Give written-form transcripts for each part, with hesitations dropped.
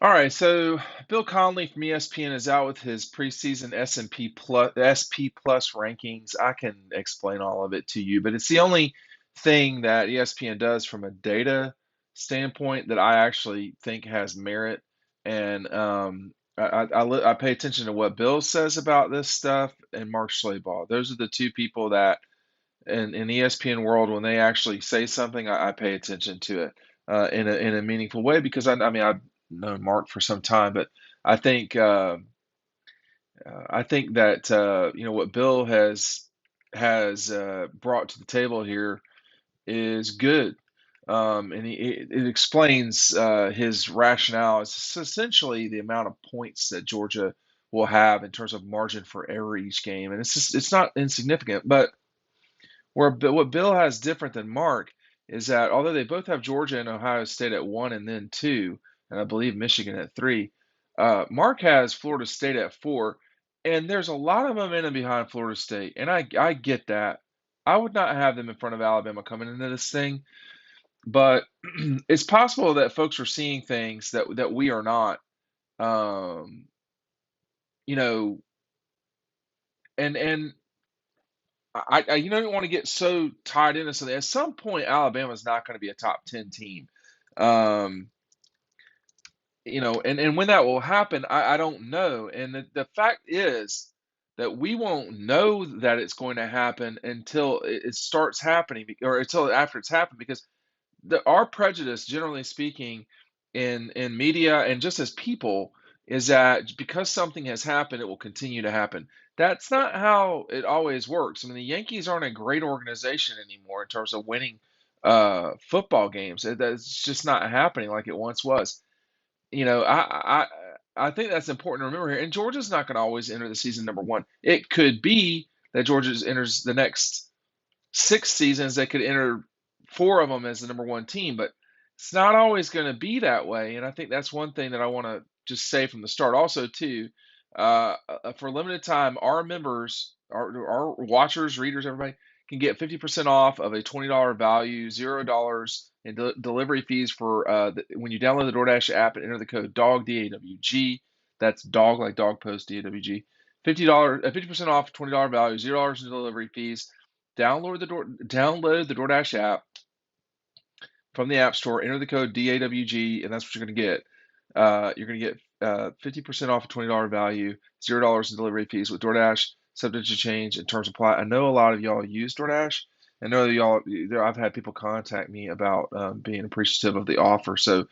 All right, so Bill Connelly from ESPN is out with his preseason SP plus rankings. I can explain all of it to you, but it's the only thing that ESPN does from a data standpoint that I actually think has merit. And I pay attention to what Bill says about this stuff and Mark Schlabach. Those are the two people that in ESPN world when they actually say something, I pay attention to it in a meaningful way because I mean I've known Mark for some time, but I think uh, I think that what Bill has brought to the table here is good. And it explains his rationale. It's essentially the amount of points that Georgia will have in terms of margin for error each game, and it's not insignificant. But what Bill has different than Mark is that although they both have Georgia and Ohio State at one and then two, and I believe Michigan at three, Mark has Florida State at four, and there's a lot of momentum behind Florida State, and I get that. I would not have them in front of Alabama coming into this thing, but it's possible that folks are seeing things that we are not. Um, you know, and don't want to get so tied into something. At some point, Alabama's not going to be a top 10 team. Um, and when that will happen, I don't know. And the fact is that we won't know that it's going to happen until it starts happening or until after it's happened because our prejudice, generally speaking, in media and just as people, is that because something has happened, it will continue to happen. That's not how it always works. I mean, the Yankees aren't a great organization anymore in terms of winning football games. That's just not happening like it once was. You know, I think that's important to remember here. And Georgia's not going to always enter the season number one. It could be that Georgia enters the next 6 seasons. They could enter four of them as the number one team, but it's not always going to be that way. And I think that's one thing that I want to just say from the start. Also, too, for a limited time, our members, our watchers, readers, everybody can get 50% off of a $20 value, $0 in delivery fees for when you download the DoorDash app and enter the code DAWG, DAWG. That's dog like dog post, DAWG. $50, 50% off, $20 value, $0 in delivery fees. Download the DoorDash app from the App Store, enter the code DAWG, and that's what you're going to get. You're going to get 50% off a $20 value, $0 in delivery fees with DoorDash, subject to change and terms apply. I know a lot of y'all use DoorDash. I know that I've had people contact me about being appreciative of the offer. So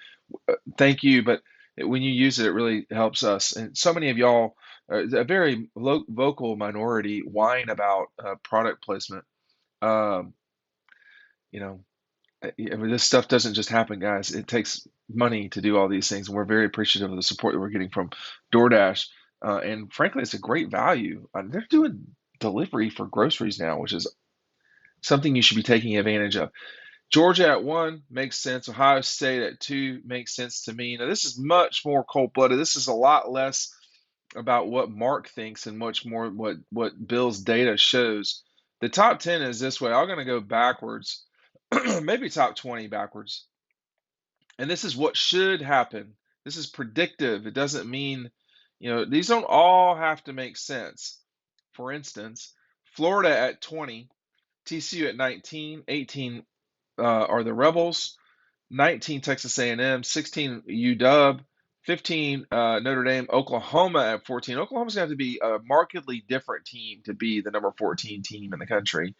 thank you. But when you use it, it really helps us. And so many of y'all, a very vocal minority, whine about product placement. Um, you know, I mean, this stuff doesn't just happen, guys. It takes money to do all these things, and we're very appreciative of the support that we're getting from DoorDash. And frankly, it's a great value. They're doing delivery for groceries now, which is something you should be taking advantage of. Georgia at one makes sense. Ohio State at two makes sense to me. Now, this is much more cold-blooded. This is a lot less about what Mark thinks and much more what Bill's data shows. The top 10 is this way. I'm going to go backwards, maybe top 20 backwards. And this is what should happen. This is predictive. It doesn't mean, these don't all have to make sense. For instance, Florida at 20, TCU at 19, 18 are the Rebels, 19 Texas A&M, 16 UW, 15 Notre Dame, Oklahoma at 14. Oklahoma's going to have to be a markedly different team to be the number 14 team in the country.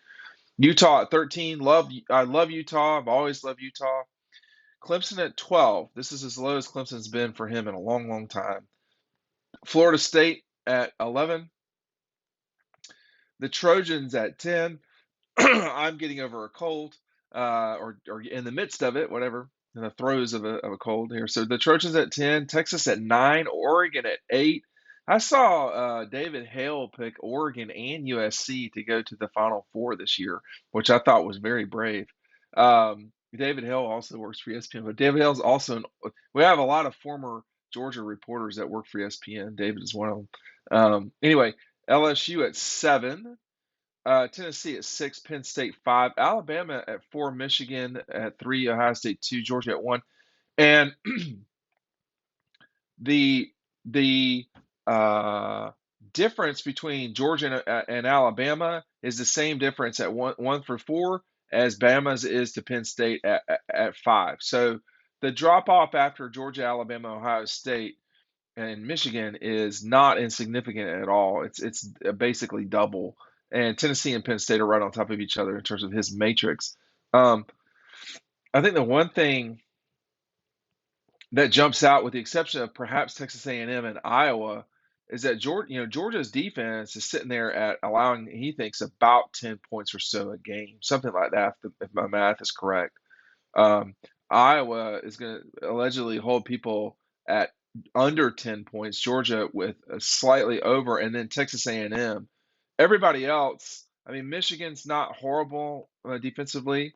Utah at 13. I love Utah. I've always loved Utah. Clemson at 12. This is as low as Clemson's been for him in a long, long time. Florida State at 11. The Trojans at 10. I'm getting over a cold, or in the midst of it, whatever, in the throes of a cold here. So the Trojans at 10, Texas at 9, Oregon at 8. I saw David Hale pick Oregon and USC to go to the Final Four this year, which I thought was very brave. David Hale also works for ESPN, but David Hale's also we have a lot of former Georgia reporters that work for ESPN. David is one of them. Anyway, LSU at 7. Tennessee at 6, Penn State 5, Alabama at 4, Michigan at 3, Ohio State 2, Georgia at 1. And the the uh, difference between Georgia and Alabama is the same difference at one for four as Bama's is to Penn State at five. So the drop off after Georgia, Alabama, Ohio State, and Michigan is not insignificant at all. It's basically double. And Tennessee and Penn State are right on top of each other in terms of his matrix. Um, I think the one thing that jumps out, with the exception of perhaps Texas A&M and Iowa, is that Georgia's defense is sitting there at allowing, he thinks, about 10 points or so a game, something like that, if my math is correct. Um, Iowa is going to allegedly hold people at under 10 points. Georgia with a slightly over, and then Texas A&M. Everybody else, I mean, Michigan's not horrible defensively.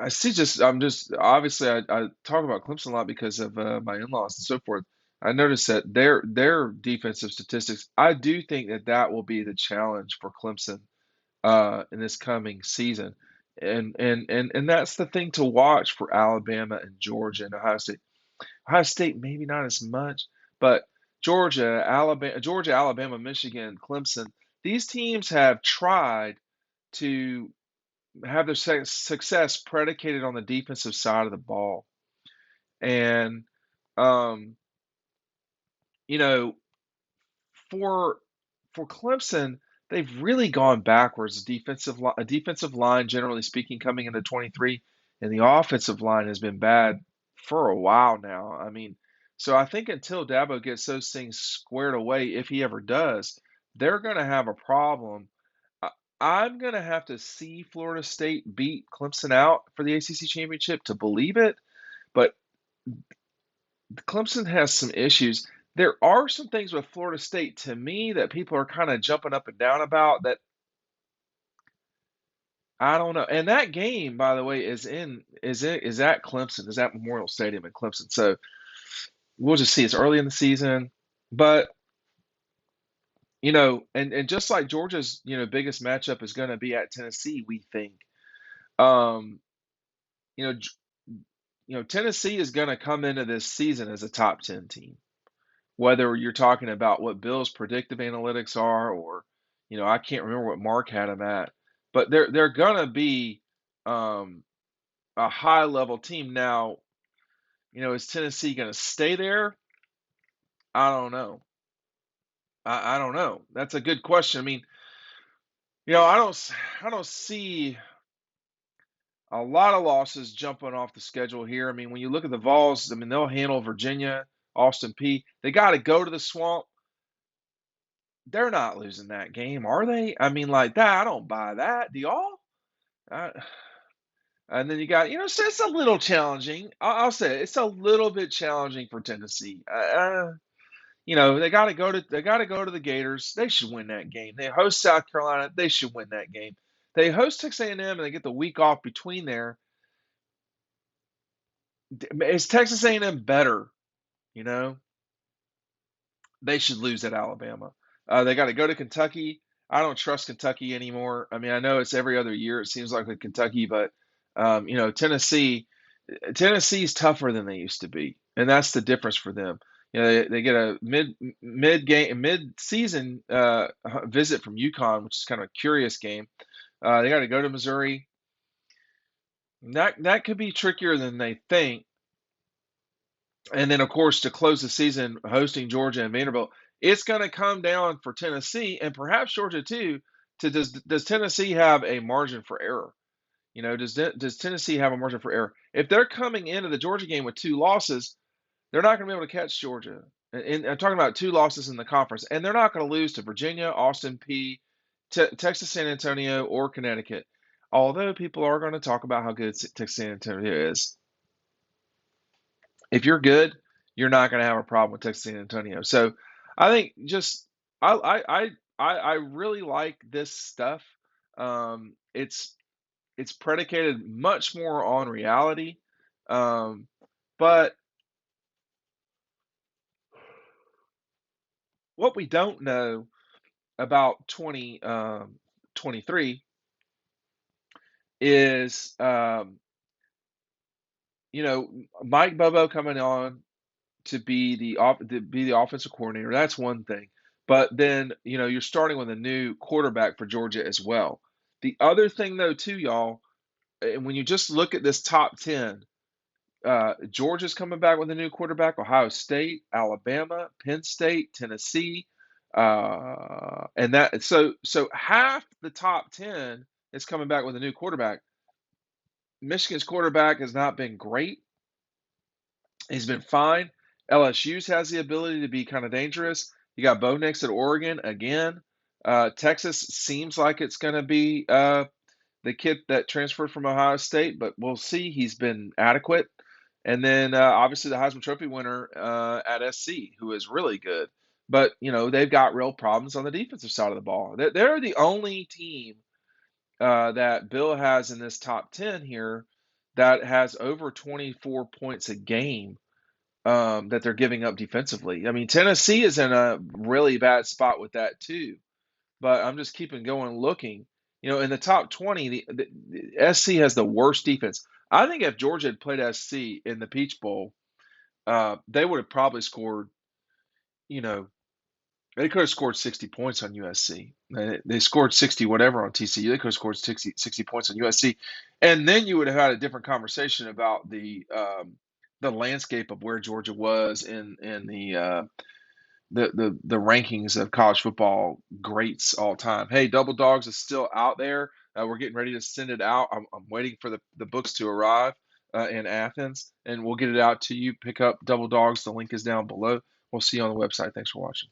I see. I'm just obviously I talk about Clemson a lot because of my in-laws and so forth. I noticed that their defensive statistics. I do think that that will be the challenge for Clemson in this coming season, and that's the thing to watch for Alabama and Georgia and Ohio State. Ohio State maybe not as much, but Georgia, Alabama, Michigan, Clemson. These teams have tried to have their success predicated on the defensive side of the ball. And, um, you know, for for Clemson, they've really gone backwards. Defensive line, generally speaking, coming into 23, and the offensive line has been bad for a while now. I mean, so I think until Dabo gets those things squared away, if he ever does, they're going to have a problem. I- I'm going to have to see Florida State beat Clemson out for the ACC championship to believe it, but Clemson has some issues. There are some things with Florida State to me that people are kind of jumping up and down about that I don't know. And that game, by the way, is at Clemson, is at Memorial Stadium in Clemson. So we'll just see. It's early in the season, but and just like Georgia's biggest matchup is going to be at Tennessee, we think. Um, you know, J- Tennessee is going to come into this season as a top 10 team. Whether you're talking about what Bill's predictive analytics are, or I can't remember what Mark had them at, but they're gonna be um, a high level team. Now, is Tennessee gonna stay there? I don't know. I don't know. That's a good question. I mean, I don't see a lot of losses jumping off the schedule here. I mean, when you look at the Vols, I mean they'll handle Virginia, Austin P. They got to go to the Swamp. They're not losing that game, are they? I mean, like that, I don't buy that. Do y'all? Uh, and then you got, so it's a little challenging. I'll say it's a little bit challenging for Tennessee. They got to go to the Gators. They should win that game. They host South Carolina. They should win that game. They host Texas A&M and they get the week off between there. Is Texas A&M better? You know, they should lose at Alabama. They got to go to Kentucky. I don't trust Kentucky anymore. I mean, I know it's every other year. It seems like with Kentucky, but Tennessee's tougher than they used to be, and that's the difference for them. They get a mid season visit from UConn, which is kind of a curious game. They got to go to Missouri. That could be trickier than they think. And then, of course, to close the season, hosting Georgia and Vanderbilt, it's going to come down for Tennessee and perhaps Georgia too. To does Tennessee have a margin for error? Does Tennessee have a margin for error? If they're coming into the Georgia game with two losses, they're not going to be able to catch Georgia. And I'm talking about two losses in the conference, and they're not going to lose to Virginia, Austin P, Texas San Antonio, or Connecticut. Although people are going to talk about how good Texas San Antonio is. If you're good, you're not going to have a problem with Texas San Antonio. So I think just I really like this stuff. It's predicated much more on reality. But what we don't know about 2023 is Mike Bobo coming on to be the offensive coordinator. That's one thing. But then, you're starting with a new quarterback for Georgia as well. The other thing though, too, y'all, and when you just look at this top 10, Georgia's coming back with a new quarterback, Ohio State, Alabama, Penn State, Tennessee, and that so half the top 10 is coming back with a new quarterback. Michigan's quarterback has not been great. He's been fine. LSU's has the ability to be kind of dangerous. You got Bo Nix at Oregon again. Texas seems like it's going to be the kid that transferred from Ohio State, but we'll see. He's been adequate. And then obviously the Heisman Trophy winner at SC, who is really good. But, they've got real problems on the defensive side of the ball. They're the only team that Bill has in this top 10 here that has over 24 points a game that they're giving up defensively. I mean, Tennessee is in a really bad spot with that too. But I'm just keeping going looking. In the top 20, the SC has the worst defense. I think if Georgia had played SC in the Peach Bowl, they would have probably scored, you know, they could have scored 60 points on USC. They scored 60 whatever on TCU. They could have scored 60 points on USC. And then you would have had a different conversation about the landscape of where Georgia was in the rankings of college football greats all time. Hey, Double Dogs is still out there. We're getting ready to send it out. I'm waiting for the books to arrive in Athens, and we'll get it out to you. Pick up Double Dogs. The link is down below. We'll see you on the website. Thanks for watching.